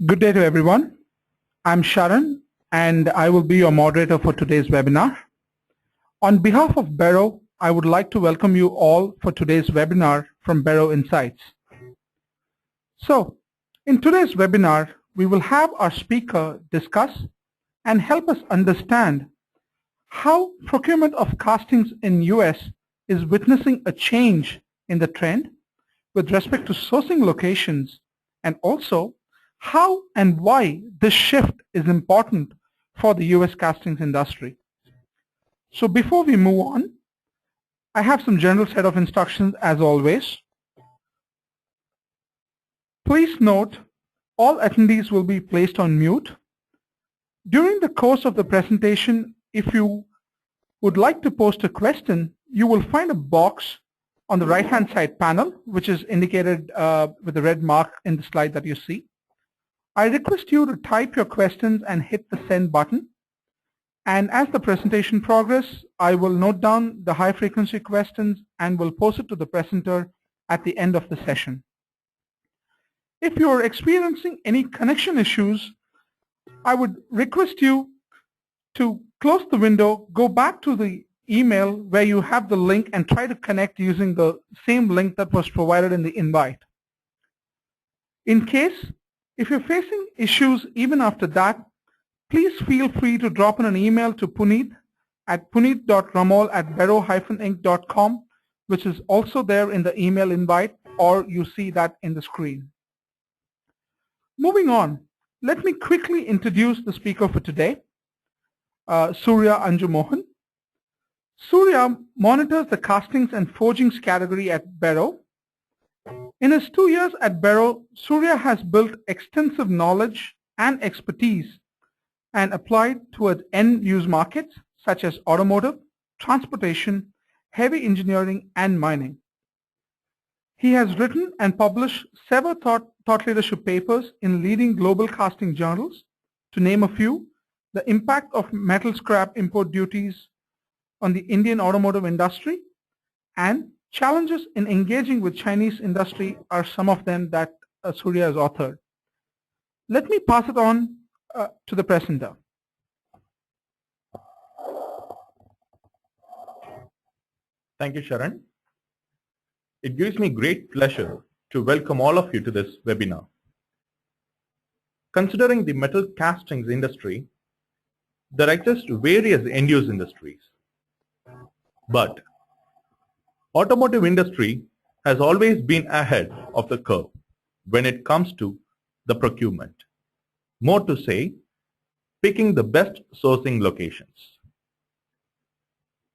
Good day to everyone. I'm Sharan and I will be your moderator for today's webinar. On behalf of Beroe, I would like to welcome you all for today's webinar from Beroe Insights. So, in today's webinar, we will have our speaker discuss and help us understand how procurement of castings in US is witnessing a change in the trend with respect to sourcing locations, and also how and why this shift is important for the US castings industry. So before we move on, I have some general set of instructions as always. Please note, all attendees will be placed on mute. During the course of the presentation, if you would like to post a question, you will find a box on the right-hand side panel, which is indicated with the red mark in the slide that you see. I request you to type your questions and hit the send button. And as the presentation progresses, I will note down the high-frequency questions and will post it to the presenter at the end of the session. If you are experiencing any connection issues, I would request you to close the window, go back to the email where you have the link and try to connect using the same link that was provided in the invite. In case, if you're facing issues even after that, please feel free to drop in an email to Puneet at puneet.ramal@beroe-inc.com, which is also there in the email invite, or you see that in the screen. Moving on, let me quickly introduce the speaker for today, Suriya Anjumohan. Suriya monitors the castings and forgings category at Beroe. In his 2 years at Beroe, Suriya has built extensive knowledge and expertise and applied towards end-use markets such as automotive, transportation, heavy engineering, and mining. He has written and published several thought leadership papers in leading global casting journals. To name a few, the impact of metal scrap import duties on the Indian automotive industry and challenges in engaging with Chinese industry are some of them that Suriya has authored. Let me pass it on to the presenter. Thank you, Sharan. It gives me great pleasure to welcome all of you to this webinar. Considering the metal castings industry, there exist various end-use industries. But automotive industry has always been ahead of the curve when it comes to the procurement. More to say, picking the best sourcing locations.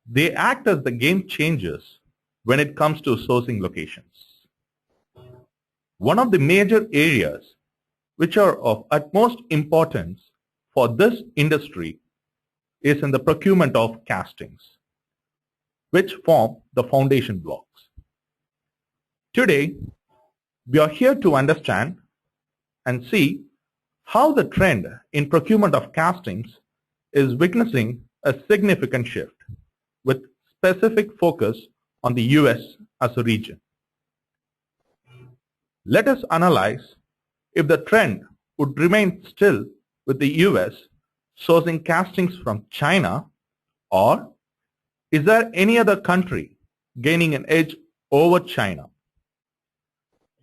They act as the game changers when it comes to sourcing locations. One of the major areas which are of utmost importance for this industry is in the procurement of castings, which form the foundation blocks. Today, we are here to understand and see how the trend in procurement of castings is witnessing a significant shift with specific focus on the US as a region. Let us analyze if the trend would remain still with the US sourcing castings from China, or is there any other country gaining an edge over China?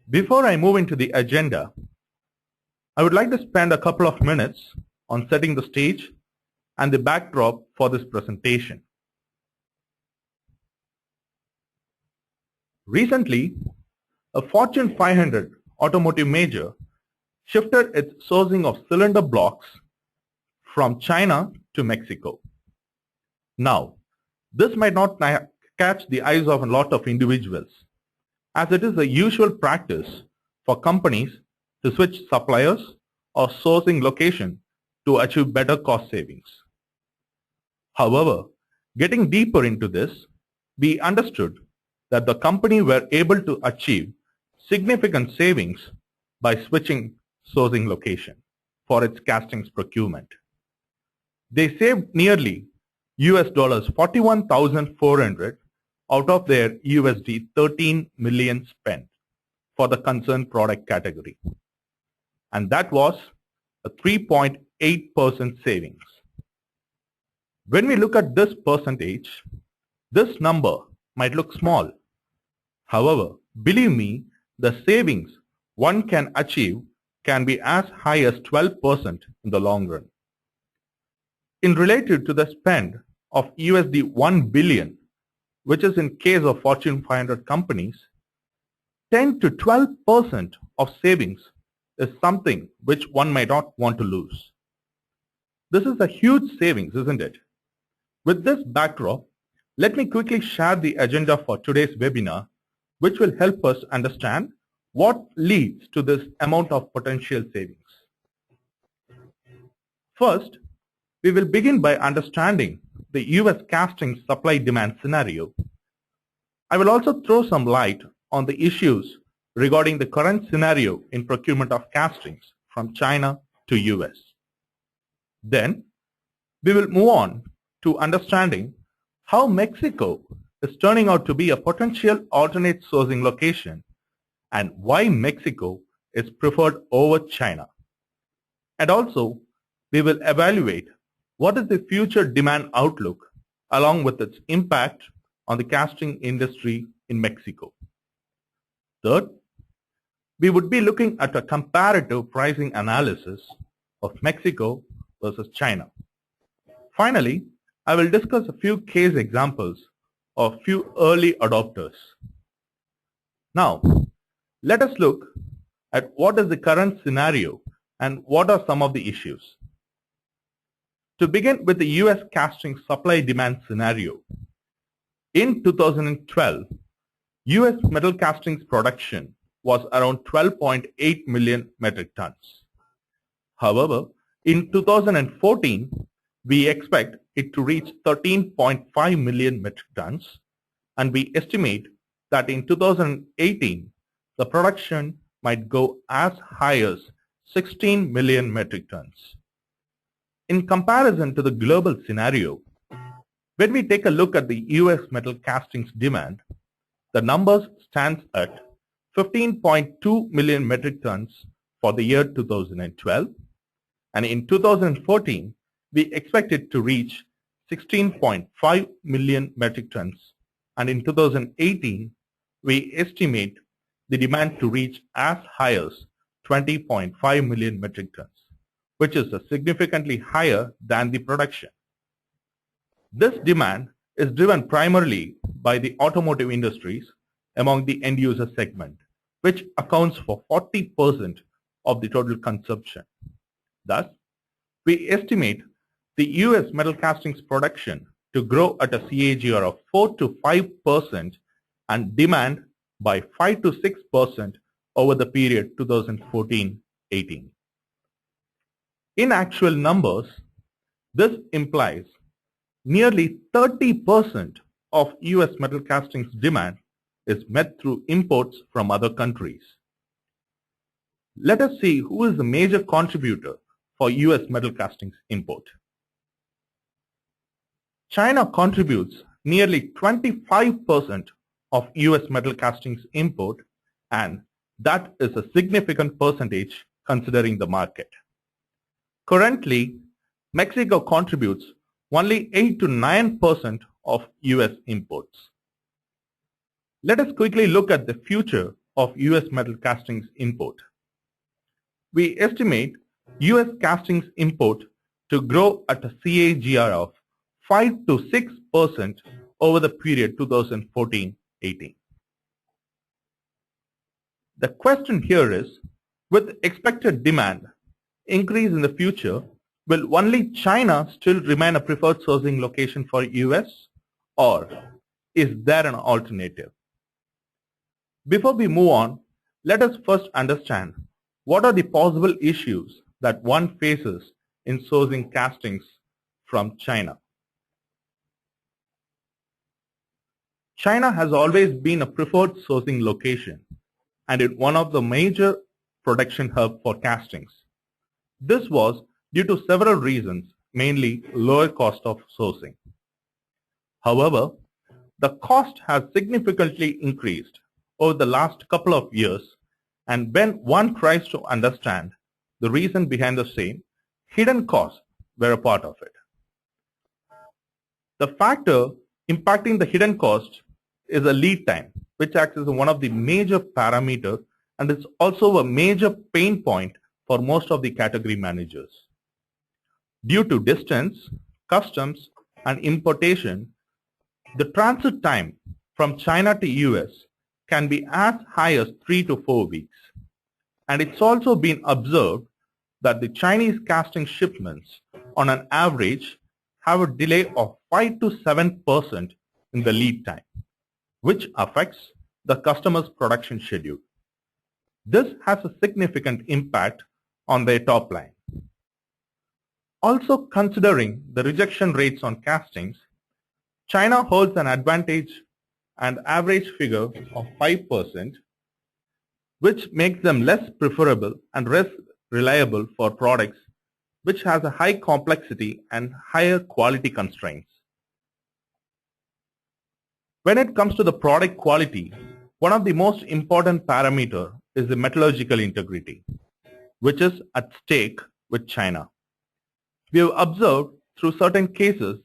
Before I move into the agenda, I would like to spend a couple of minutes on setting the stage and the backdrop for this presentation. Recently, a Fortune 500 automotive major shifted its sourcing of cylinder blocks from China to Mexico. Now, this might not catch the eyes of a lot of individuals, as it is the usual practice for companies to switch suppliers or sourcing location to achieve better cost savings. However, getting deeper into this, we understood that the company were able to achieve significant savings by switching sourcing location for its castings procurement. They saved nearly US dollars 41,400 out of their USD 13 million spent for the concerned product category. And that was a 3.8% savings. When we look at this percentage, this number might look small. However, believe me, the savings one can achieve can be as high as 12% in the long run. In related to the spend of USD 1 billion, which is in case of Fortune 500 companies, 10 to 12% of savings is something which one might not want to lose. This is a huge savings, isn't it? With this backdrop, let me quickly share the agenda for today's webinar, which will help us understand what leads to this amount of potential savings. First, we will begin by understanding the US casting supply-demand scenario. I will also throw some light on the issues regarding the current scenario in procurement of castings from China to US. Then, we will move on to understanding how Mexico is turning out to be a potential alternate sourcing location and why Mexico is preferred over China. And also, we will evaluate what is the future demand outlook along with its impact on the casting industry in Mexico. Third, we would be looking at a comparative pricing analysis of Mexico versus China. Finally, I will discuss a few case examples of few early adopters. Now, let us look at what is the current scenario and what are some of the issues. To begin with the US casting supply-demand scenario, in 2012, US metal castings production was around 12.8 million metric tons. However, in 2014, we expect it to reach 13.5 million metric tons, and we estimate that in 2018, the production might go as high as 16 million metric tons. In comparison to the global scenario, when we take a look at the US metal castings demand, the numbers stands at 15.2 million metric tons for the year 2012, and in 2014, we expect it to reach 16.5 million metric tons, and in 2018, we estimate the demand to reach as high as 20.5 million metric tons, which is significantly higher than the production. This demand is driven primarily by the automotive industries among the end user segment, which accounts for 40% of the total consumption. Thus, we estimate the US metal castings production to grow at a CAGR of 4 to 5% and demand by 5 to 6% over the period 2014-18. In actual numbers, this implies nearly 30% of US metal castings demand is met through imports from other countries. Let us see who is the major contributor for US metal castings import. China contributes nearly 25% of US metal castings import, and that is a significant percentage considering the market. Currently, Mexico contributes only 8 to 9% of US imports. Let us quickly look at the future of US metal castings import. We estimate US castings import to grow at a CAGR of 5 to 6% over the period 2014-18. The question here is, with expected demand increase in the future, will only China still remain a preferred sourcing location for US, or is there an alternative? Before we move on, let us first understand what are the possible issues that one faces in sourcing castings from China. China has always been a preferred sourcing location and is one of the major production hubs for castings. This was due to several reasons, mainly lower cost of sourcing. However, the cost has significantly increased over the last couple of years, and when one tries to understand the reason behind the same, hidden costs were a part of it. The factor impacting the hidden cost is a lead time, which acts as one of the major parameters and is also a major pain point for most of the category managers. Due to distance, customs, and importation, the transit time from China to US can be as high as 3 to 4 weeks. And it's also been observed that the Chinese casting shipments on an average have a delay of 5 to 7% in the lead time, which affects the customer's production schedule. This has a significant impact on their top line. Also considering the rejection rates on castings, China holds an advantage and average figure of 5%, which makes them less preferable and less reliable for products which has a high complexity and higher quality constraints. When it comes to the product quality, one of the most important parameter is the metallurgical integrity, which is at stake with China. We have observed through certain cases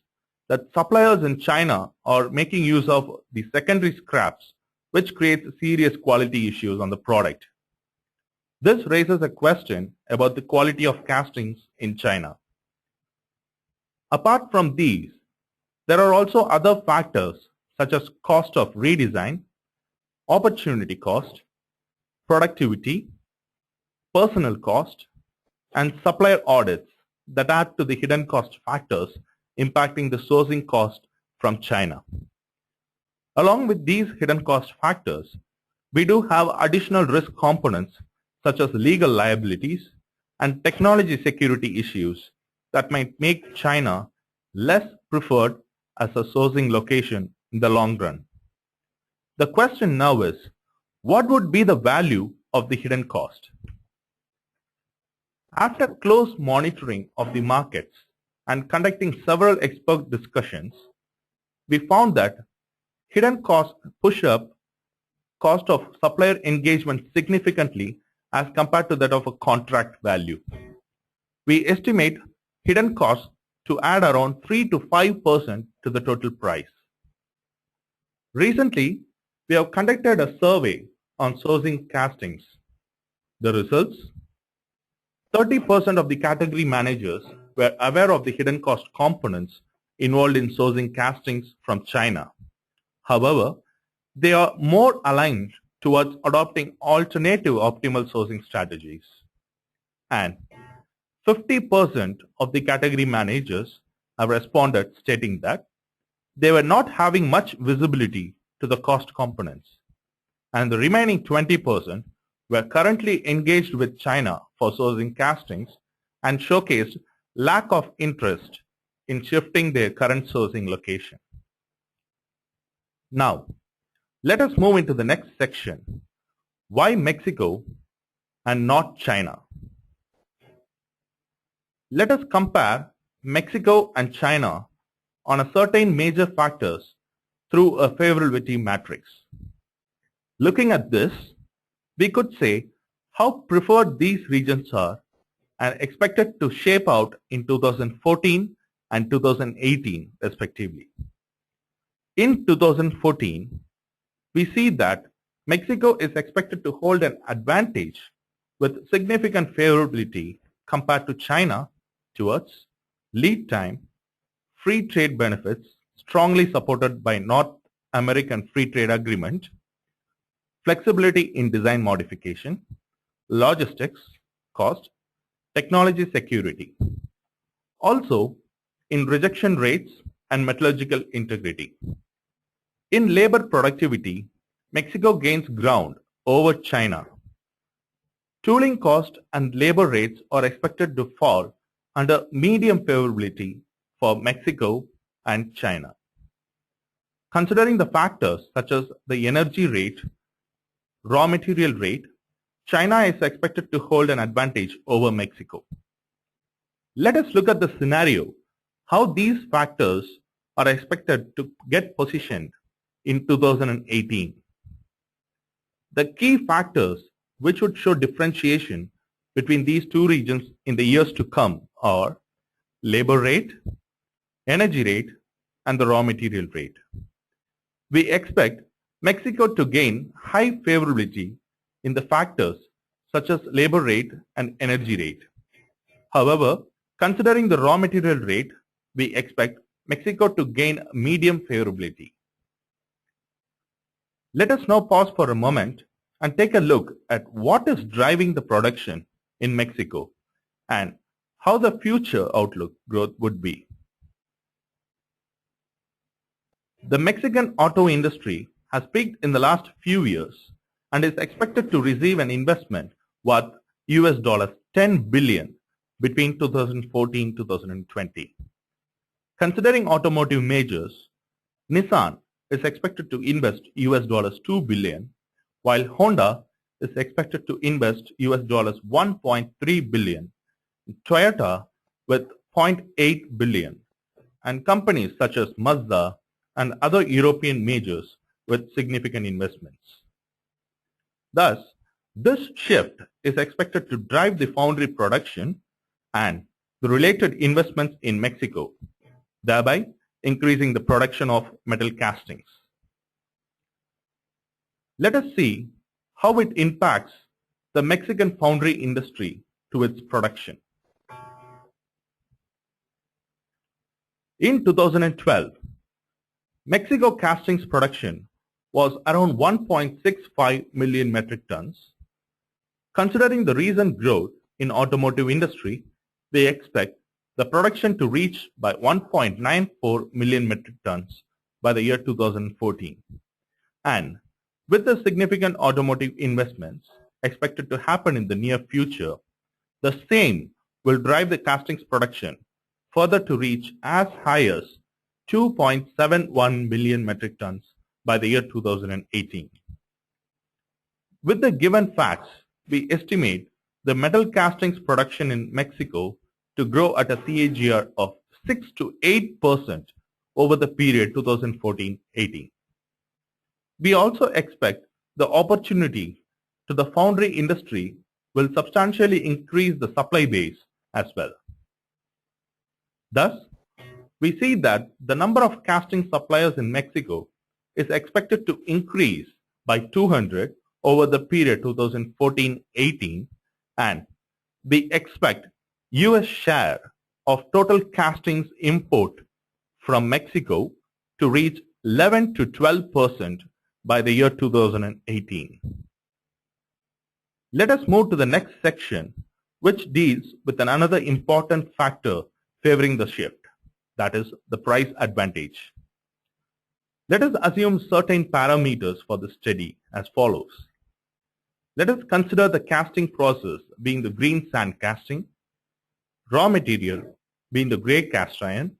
that suppliers in China are making use of the secondary scraps, which creates serious quality issues on the product. This raises a question about the quality of castings in China. Apart from these, there are also other factors such as cost of redesign, opportunity cost, productivity, personnel cost, and supplier audits that add to the hidden cost factors impacting the sourcing cost from China. Along with these hidden cost factors, we do have additional risk components such as legal liabilities and technology security issues that might make China less preferred as a sourcing location in the long run. The question now is, what would be the value of the hidden cost? After close monitoring of the markets and conducting several expert discussions, we found that hidden costs push up cost of supplier engagement significantly as compared to that of a contract value. We estimate hidden costs to add around 3 to 5% to the total price. Recently, we have conducted a survey on sourcing castings. The results: 30% of the category managers were aware of the hidden cost components involved in sourcing castings from China. However, they are more aligned towards adopting alternative optimal sourcing strategies. And 50% of the category managers have responded stating that they were not having much visibility to the cost components. And the remaining 20% were currently engaged with China for sourcing castings and showcased lack of interest in shifting their current sourcing location. Now, let us move into the next section. Why Mexico and not China? Let us compare Mexico and China on a certain major factors through a favorability matrix. Looking at this, we could say how preferred these regions are and expected to shape out in 2014 and 2018 respectively. In 2014, we see that Mexico is expected to hold an advantage with significant favorability compared to China towards lead time, free trade benefits strongly supported by North American Free Trade Agreement, flexibility in design modification, logistics, cost, technology security. Also, in rejection rates and metallurgical integrity. In labor productivity, Mexico gains ground over China. Tooling cost and labor rates are expected to fall under medium favorability for Mexico and China. Considering the factors such as the energy rate, raw material rate, China is expected to hold an advantage over Mexico. Let us look at the scenario, how these factors are expected to get positioned in 2018. The key factors which would show differentiation between these two regions in the years to come are labor rate, energy rate, and the raw material rate. We expect Mexico to gain high favorability in the factors such as labor rate and energy rate. However, considering the raw material rate, we expect Mexico to gain medium favorability. Let us now pause for a moment and take a look at what is driving the production in Mexico and how the future outlook growth would be. The Mexican auto industry has peaked in the last few years and is expected to receive an investment worth $10 billion between 2014-2020. Considering automotive majors, Nissan is expected to invest $2 billion, while Honda is expected to invest $1.3 billion, Toyota with $0.8 billion, and companies such as Mazda and other European majors with significant investments. Thus, this shift is expected to drive the foundry production and the related investments in Mexico, thereby increasing the production of metal castings. Let us see how it impacts the Mexican foundry industry to its production. In 2012, Mexico castings production was around 1.65 million metric tons. Considering the recent growth in automotive industry, we expect the production to reach by 1.94 million metric tons by the year 2014. And with the significant automotive investments expected to happen in the near future, the same will drive the castings production further to reach as high as 2.71 million metric tons by the year 2018. With the given facts, we estimate the metal castings production in Mexico to grow at a CAGR of 6 to 8% over the period 2014-18. We also expect the opportunity to the foundry industry will substantially increase the supply base as well. Thus, we see that the number of casting suppliers in Mexico is expected to increase by 200 over the period 2014-18, and we expect US share of total castings import from Mexico to reach 11 to 12% by the year 2018. Let us move to the next section, which deals with another important factor favoring the shift, that is the price advantage. Let us assume certain parameters for the study as follows. Let us consider the casting process being the green sand casting, raw material being the gray cast iron,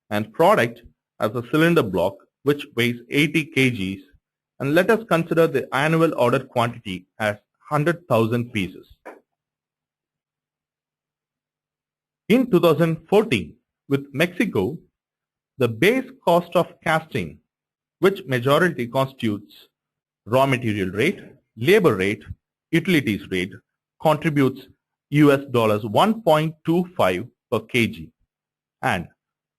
and product as a cylinder block which weighs 80 kgs, and let us consider the annual order quantity as 100,000 pieces. In 2014, with Mexico, the base cost of casting, which majority constitutes raw material rate, labor rate, utilities rate, contributes $1.25 per kg, and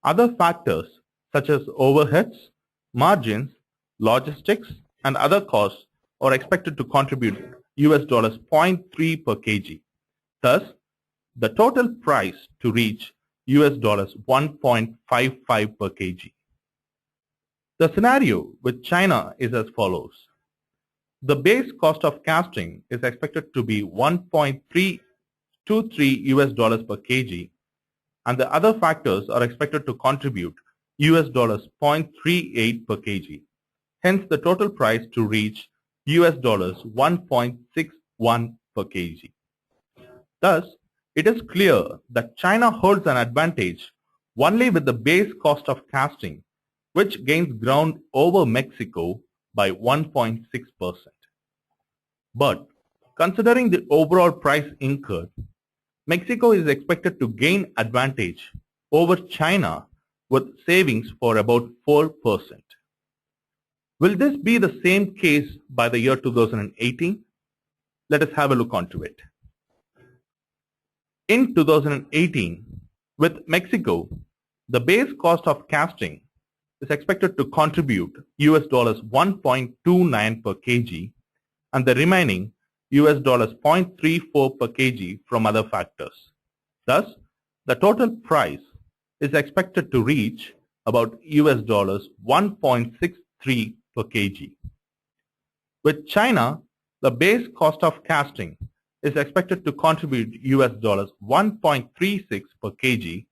other factors such as overheads, margins, logistics, and other costs are expected to contribute $0.3 per kg. Thus, the total price to reach $1.55 per kg. The scenario with China is as follows. The base cost of casting is expected to be $1.323 per kg, and the other factors are expected to contribute $0.38 per kg. Hence, the total price to reach $1.61 per kg. Thus, it is clear that China holds an advantage only with the base cost of casting, which gains ground over Mexico by 1.6%. But considering the overall price incurred, Mexico is expected to gain advantage over China with savings for about 4%. Will this be the same case by the year 2018? Let us have a look onto it. In 2018, with Mexico, the base cost of casting is expected to contribute US dollars 1.29 per kg and the remaining US dollars 0.34 per kg from other factors. Thus, the total price is expected to reach about US dollars 1.63 per kg. With China, the base cost of casting is expected to contribute US dollars 1.36 per kg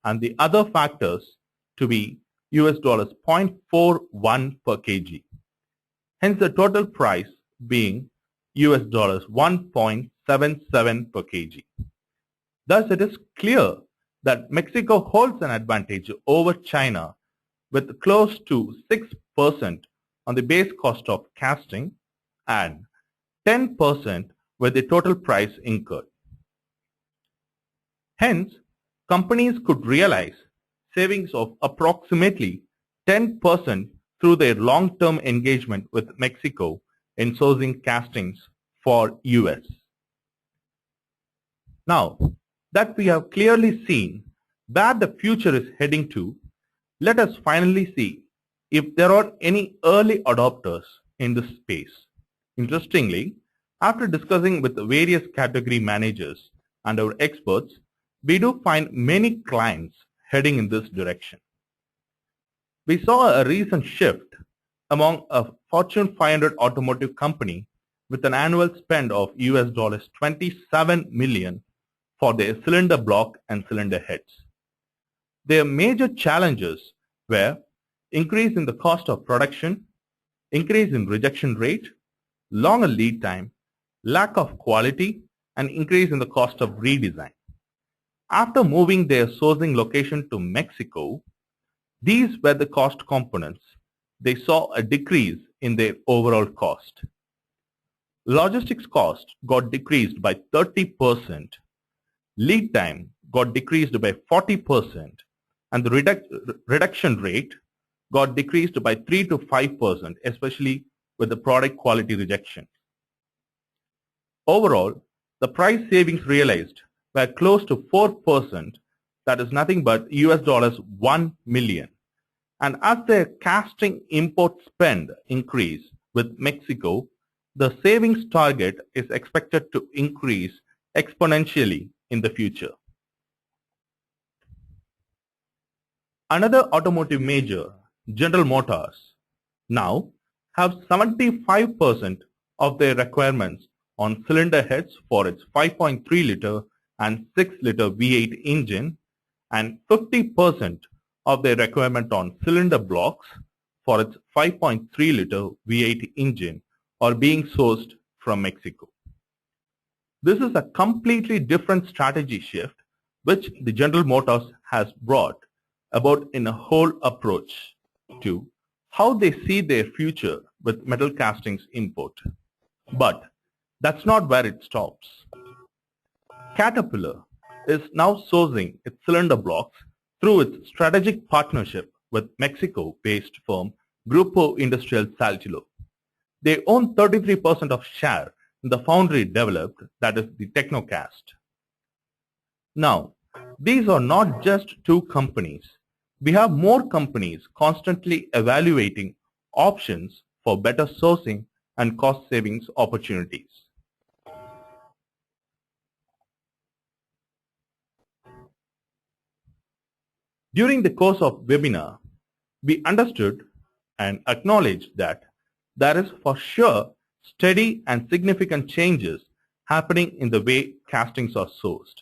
and the other factors to be US dollars 0.41 per kg. Hence the total price being US dollars 1.77 per kg. Thus it is clear that Mexico holds an advantage over China with close to 6% on the base cost of casting and 10% with the total price incurred. Hence, companies could realize savings of approximately 10% through their long-term engagement with Mexico in sourcing castings for US. Now that we have clearly seen where the future is heading to, let us finally see if there are any early adopters in this space. Interestingly, after discussing with various category managers and our experts, we do find many clients heading in this direction. We saw a recent shift among a Fortune 500 automotive company with an annual spend of US dollars 27 million for their cylinder block and cylinder heads. Their major challenges were increase in the cost of production, increase in rejection rate, longer lead time, lack of quality, and increase in the cost of redesign. After moving their sourcing location to Mexico, these were the cost components. They saw a decrease in their overall cost. Logistics cost got decreased by 30%, lead time got decreased by 40%, and the reduction rate got decreased by 3 to 5%, especially with the product quality rejection. Overall, the price savings realized were close to 4%, that is nothing but US dollars 1 million. And as their casting import spend increase with Mexico, the savings target is expected to increase exponentially in the future. Another automotive major, General Motors, now have 75% of their requirements on cylinder heads for its 5.3 liter and 6 liter V8 engine and 50% of their requirement on cylinder blocks for its 5.3 liter V8 engine are being sourced from Mexico. This is a completely different strategy shift which the General Motors has brought about in a whole approach to how they see their future with metal castings import. But that's not where it stops. Caterpillar is now sourcing its cylinder blocks through its strategic partnership with Mexico-based firm Grupo Industrial Saltillo. They own 33% of share in the Foundry developed, that is the Technocast. Now, these are not just two companies. We have more companies constantly evaluating options for better sourcing and cost savings opportunities. During the course of webinar, we understood and acknowledged that there is for sure steady and significant changes happening in the way castings are sourced.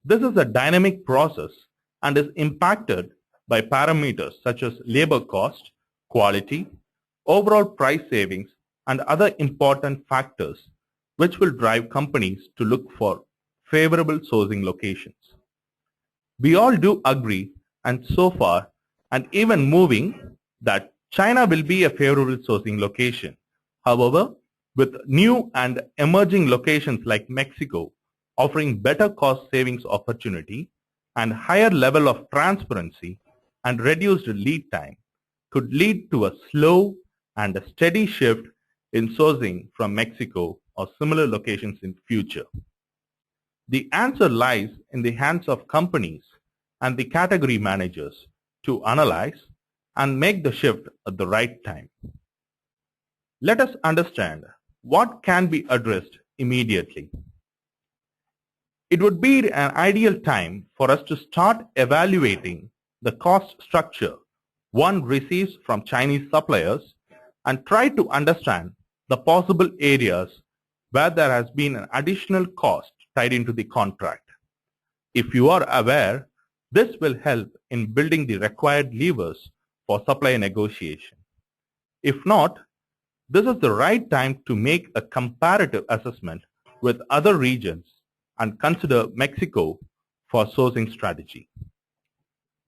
This is a dynamic process and is impacted by parameters such as labor cost, quality, overall price savings, and other important factors which will drive companies to look for favorable sourcing locations. We all do agree, and so far, and even moving, that China will be a favorable sourcing location. However, with new and emerging locations like Mexico offering better cost savings opportunity and higher level of transparency and reduced lead time could lead to a slow and a steady shift in sourcing from Mexico or similar locations in future. The answer lies in the hands of companies and the category managers to analyze and make the shift at the right time. Let us understand what can be addressed immediately. It would be an ideal time for us to start evaluating the cost structure one receives from Chinese suppliers and try to understand the possible areas where there has been an additional cost tied into the contract. If you are aware, this will help in building the required levers for supply negotiation. If not, this is the right time to make a comparative assessment with other regions and consider Mexico for sourcing strategy.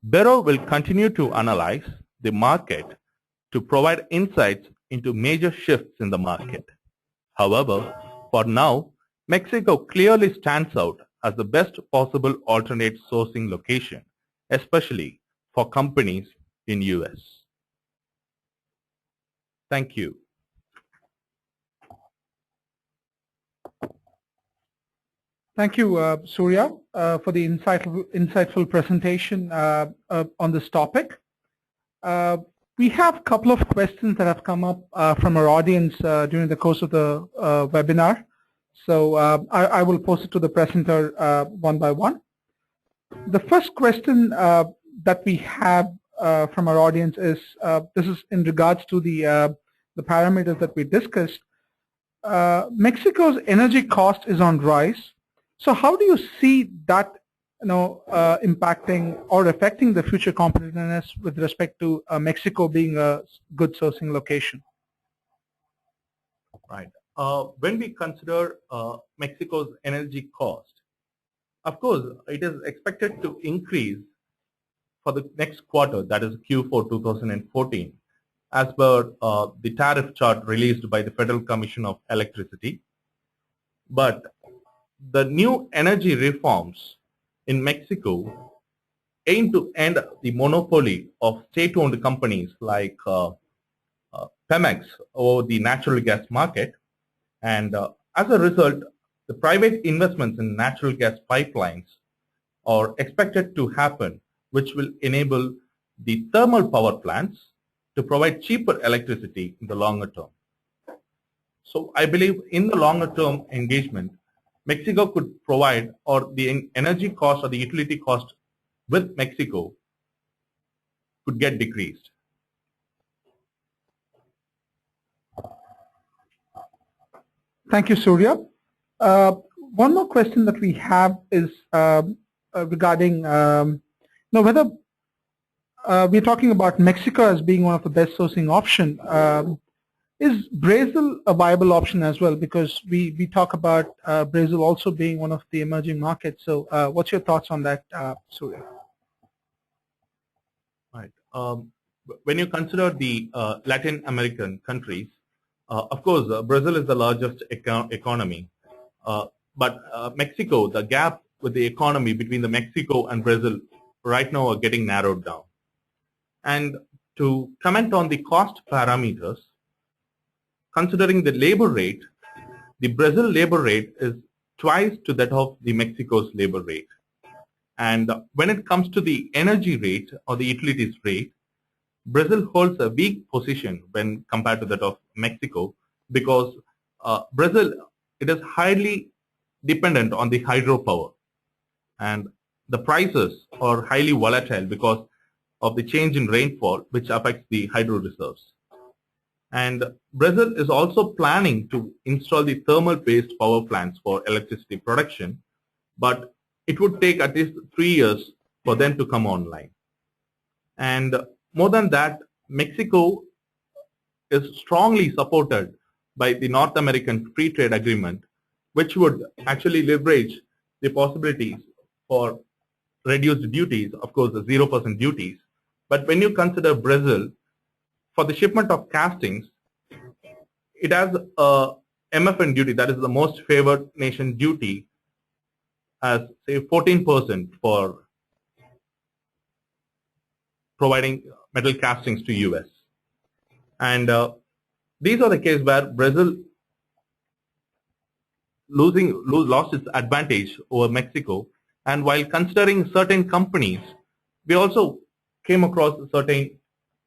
Beroe will continue to analyze the market to provide insights into major shifts in the market. However, for now, Mexico clearly stands out as the best possible alternate sourcing location, especially for companies in US. Thank you. Thank you, Suriya, for the insightful presentation on this topic. We have a couple of questions that have come up from our audience during the course of the webinar. So I will post it to the presenter one by one. The first question that we have from our audience is, this is in regards to the parameters that we discussed. Mexico's energy cost is on rise. So how do you see that impacting or affecting the future competitiveness with respect to Mexico being a good sourcing location? Right. When we consider Mexico's energy cost, of course, it is expected to increase for the next quarter, that is Q4 2014, as per the tariff chart released by the Federal Commission of Electricity. But the new energy reforms in Mexico aim to end the monopoly of state-owned companies like Pemex over the natural gas market. And as a result, the private investments in natural gas pipelines are expected to happen, which will enable the thermal power plants to provide cheaper electricity in the longer term. So I believe in the longer term engagement, Mexico could provide, or the energy cost or the utility cost with Mexico could get decreased. Thank you, Suriya. One more question that we have is regarding whether we're talking about Mexico as being one of the best sourcing option. Is Brazil a viable option as well? Because we talk about Brazil also being one of the emerging markets. So what's your thoughts on that, Suriya? Right. When you consider the Latin American countries, of course, Brazil is the largest economy. But Mexico, the gap with the economy between the Mexico and Brazil right now are getting narrowed down. And to comment on the cost parameters, considering the labor rate, the Brazil labor rate is twice to that of the Mexico's labor rate. And when it comes to the energy rate or the utilities rate, Brazil holds a weak position when compared to that of Mexico, because Brazil, it is highly dependent on the hydropower, and the prices are highly volatile because of the change in rainfall, which affects the hydro reserves. And Brazil is also planning to install the thermal-based power plants for electricity production, but it would take at least 3 years for them to come online. And more than that, Mexico is strongly supported by the North American Free Trade Agreement, which would actually leverage the possibilities for reduced duties, of course, the 0% duties. But when you consider Brazil, for the shipment of castings, it has a MFN duty, that is the most favored nation duty, as say 14% for providing metal castings to US. And these are the cases where Brazil lost its advantage over Mexico. And while considering certain companies, we also came across certain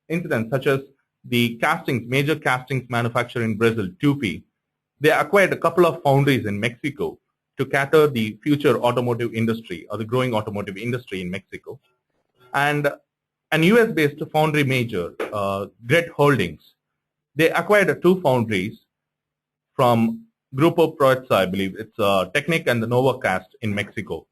incidents such as the major castings manufacturer in Brazil, Tupi. They acquired a couple of foundries in Mexico to cater the future automotive industry or the growing automotive industry in Mexico. And an US-based foundry major, Gret Holdings, they acquired two foundries from Grupo Proezza, I believe. It's Technic and the Novacast in Mexico.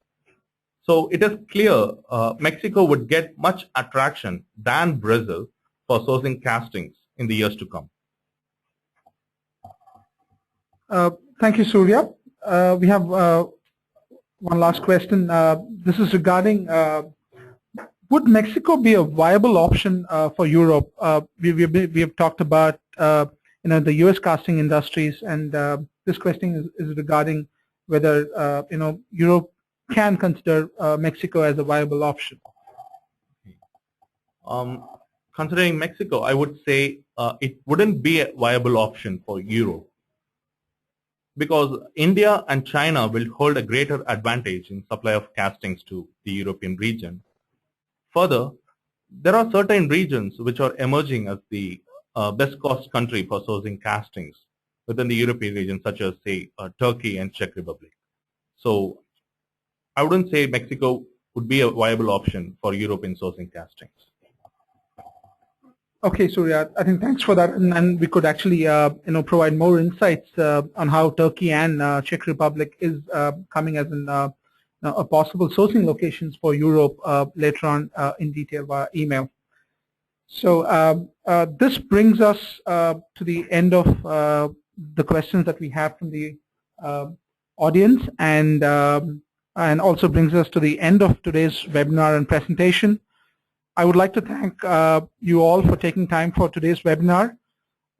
So it is clear Mexico would get much attraction than Brazil for sourcing castings in the years to come. Thank you, Suriya. We have one last question. This is regarding would Mexico be a viable option for Europe? We have talked about the U.S. casting industries, and this question is regarding whether Europe can consider Mexico as a viable option. Considering Mexico, I would say it wouldn't be a viable option for Europe, because India and China will hold a greater advantage in supply of castings to the European region. Further, there are certain regions which are emerging as the best cost country for sourcing castings within the European region, such as, say, Turkey and Czech Republic. So I wouldn't say Mexico would be a viable option for Europe in sourcing castings. Okay, Suriya, I think thanks for that, and we could actually provide more insights on how Turkey and Czech Republic is coming as a possible sourcing locations for Europe later on in detail via email. So this brings us to the end of the questions that we have from the audience, and also brings us to the end of today's webinar and presentation. I would like to thank you all for taking time for today's webinar.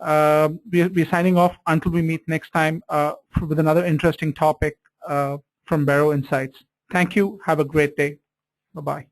We're signing off until we meet next time with another interesting topic from Beroe Insights. Thank you. Have a great day. Bye-bye.